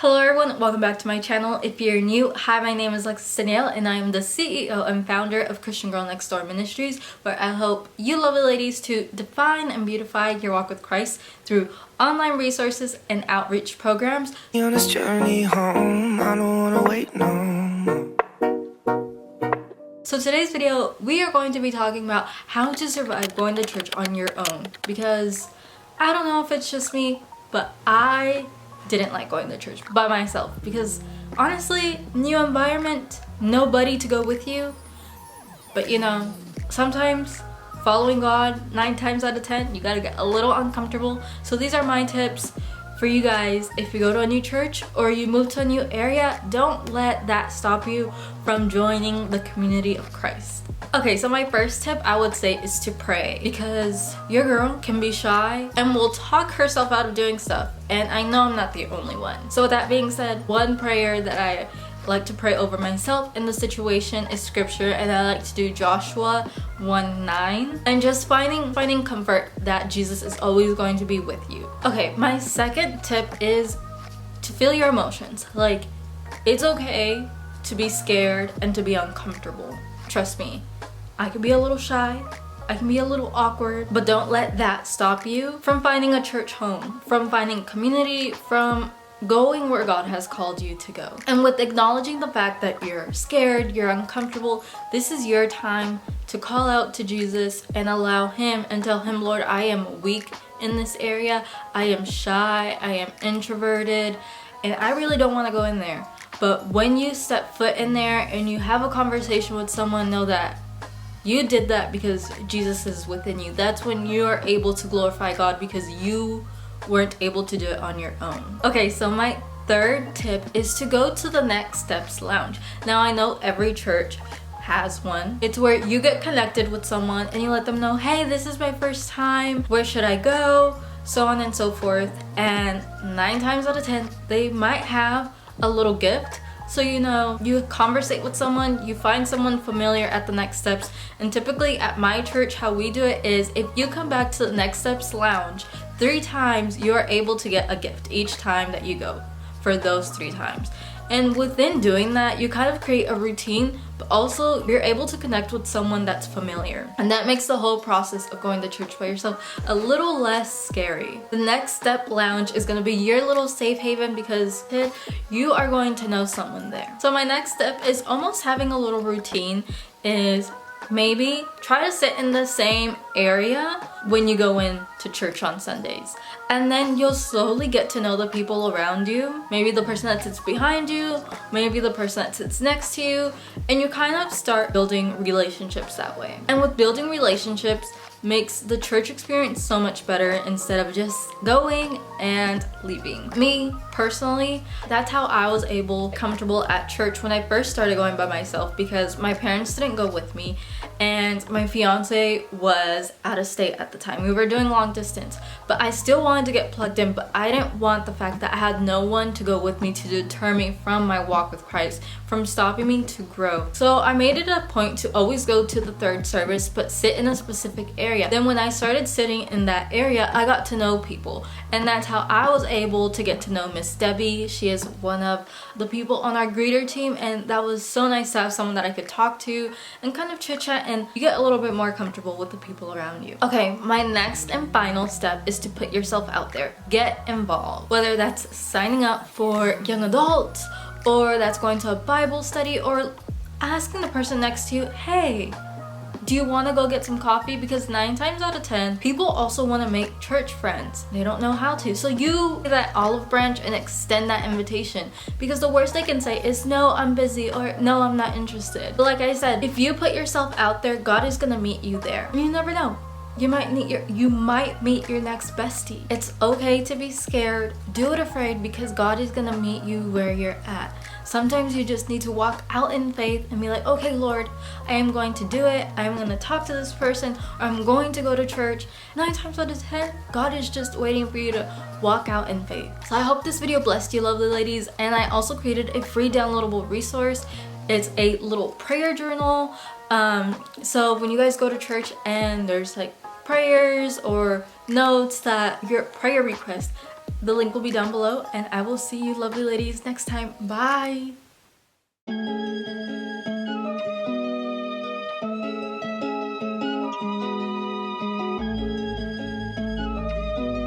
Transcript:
Hello everyone, welcome back to my channel. If you're new, hi, my name is Alexis Danielle and I am the CEO and founder of Christian Girl Next Door Ministries, where I help you lovely ladies to define and beautify your walk with Christ through online resources and outreach programs. On this journey home, I don't wanna wait no more. So today's video, we are going to be talking about how to survive going to church on your own, because I don't know if it's just me, but I didn't like going to church by myself because honestly, new environment, nobody to go with you. But you know, sometimes following God 9 times out of 10, you gotta get a little uncomfortable. So these are my tips for you guys. If you go to a new church or you move to a new area, don't let that stop you from joining the community of Christ. Okay, so my first tip I would say is to pray, because your girl can be shy and will talk herself out of doing stuff, and I know I'm not the only one. So with that being said, one prayer that I like to pray over myself in the situation is scripture, and I like to do Joshua 1:9, and just finding comfort that Jesus is always going to be with you. Okay, my second tip is to feel your emotions. Like, it's okay to be scared and to be uncomfortable. Trust me, I can be a little shy, I can be a little awkward, but don't let that stop you from finding a church home, from finding community, from going where God has called you to go. And with acknowledging the fact that you're scared, you're uncomfortable, this is your time to call out to Jesus and allow Him and tell Him, Lord, I am weak in this area, I am shy, I am introverted, and I really don't want to go in there. But when you step foot in there and you have a conversation with someone, know that you did that because Jesus is within you. That's when you are able to glorify God, because you weren't able to do it on your own. Okay, so my third tip is to go to the Next Steps Lounge. Now, I know every church has one. It's where you get connected with someone and you let them know, hey, this is my first time, where should I go, so on and so forth. And 9 times out of 10, they might have a little gift. So, you know, you conversate with someone, you find someone familiar at the Next Steps. And typically at my church, how we do it is if you come back to the Next Steps Lounge 3 times, you're able to get a gift each time that you go for those 3 times. And within doing that, you kind of create a routine, but also you're able to connect with someone that's familiar. And that makes the whole process of going to church by yourself a little less scary. The Next Step Lounge is gonna be your little safe haven, because you are going to know someone there. So my next step is almost having a little routine is maybe try to sit in the same area when you go in to church on Sundays. And then you'll slowly get to know the people around you. Maybe the person that sits behind you, maybe the person that sits next to you, and you kind of start building relationships that way. And with building relationships makes the church experience so much better instead of just going and leaving. Me, personally, that's how I was comfortable at church when I first started going by myself, because my parents didn't go with me and my fiance was out of state at the time. We were doing long distance, but I still wanted to get plugged in, but I didn't want the fact that I had no one to go with me to deter me from my walk with Christ, from stopping me to grow. So I made it a point to always go to the third service, but sit in a specific area. Then when I started sitting in that area, I got to know people, and that's how I was able to get to know Miss Debbie. She is one of the people on our greeter team, and that was so nice to have someone that I could talk to and kind of chit chat, and you get a little bit more comfortable with the people around you. Okay, my next and final step is to put yourself out there. Get involved. Whether that's signing up for young adults, or that's going to a Bible study, or asking the person next to you, hey, do you want to go get some coffee? Because 9 times out of 10, people also want to make church friends. They don't know how to. So you get that olive branch and extend that invitation, because the worst they can say is, no, I'm busy, or no, I'm not interested. But like I said, if you put yourself out there, God is going to meet you there. You never know. You might meet your next bestie. It's okay to be scared. Do it afraid, because God is gonna meet you where you're at. Sometimes you just need to walk out in faith and be like, okay, Lord, I am going to do it. I am going to talk to this person, or I'm going to go to church. 9 times out of 10, God is just waiting for you to walk out in faith. So I hope this video blessed you, lovely ladies. And I also created a free downloadable resource. It's a little prayer journal. So when you guys go to church and there's like prayers or notes that your prayer request, The link will be down below, and I will see you lovely ladies next time. Bye!